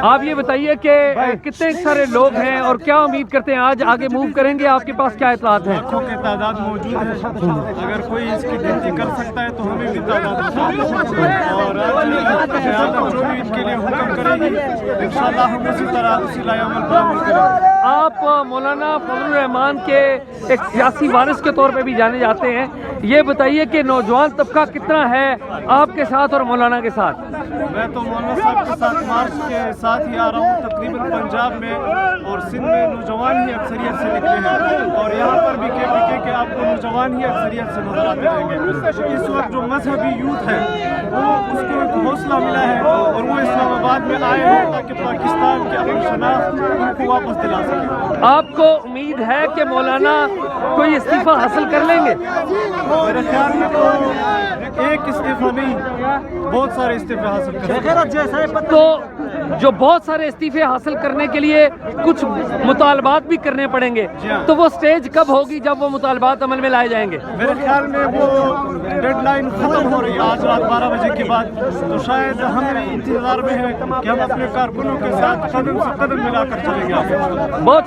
آپ یہ بتائیے کہ کتنے سارے لوگ ہیں اور کیا امید کرتے ہیں آج آگے موو کریں گے؟ آپ کے پاس کیا اطلاعات ہیں؟ لاکھوں کی تعداد موجود ہے، اگر کوئی اس کی گنتی کر سکتا ہے تو ہمیں بھی تعداد اور قیادت جو بھی ان کے لیے حکم کرے گی انشاءاللہ ہم اسی طرح اسی لائے عمل پر عمل کریں گے۔ آپ مولانا فضل الرحمان کے ایک سیاسی وارث کے طور پہ بھی جانے جاتے ہیں، یہ بتائیے کہ نوجوان طبقہ کتنا ہے آپ کے ساتھ اور مولانا کے ساتھ؟ میں تو مولانا صاحب کے ساتھ مارچ کے ساتھ ہی آ رہا ہوں، تقریباً پنجاب میں اور سندھ میں نوجوان ہی اکثریت سے نکلے ہیں، اور یہاں پر بھی کہ آپ کو نوجوان ہی اکثریت سے نظر آتے رہیں گے۔ اس وقت جو مذہبی یوتھ ہے وہ اس کو ایک حوصلہ ملا ہے اور وہ اسلام آباد میں آئے ہیں تاکہ پاکستان کی اپنی شناخت ان کو واپس دلا سکے۔ آپ کو امید ہے کہ مولانا کوئی استعفیٰ حاصل کر لیں گے؟ میرے خیال میں تو ایک استعفیٰ نہیں، بہت سارے استعفے حاصل کریں۔ تو جو بہت سارے استعفے حاصل کرنے کے لیے کچھ مطالبات بھی کرنے پڑیں گے، تو وہ سٹیج کب ہوگی جب وہ مطالبات عمل میں لائے جائیں گے؟ میرے خیال میں وہ ڈیڈ لائن ختم ہو رہی ہے آج رات 12 بجے کے بعد، تو شاید ہم انتظار میں ہیں کہ ہم اپنے کارکنوں کے ساتھ قدم سے قدم ملا کر چلیں گے۔ بہت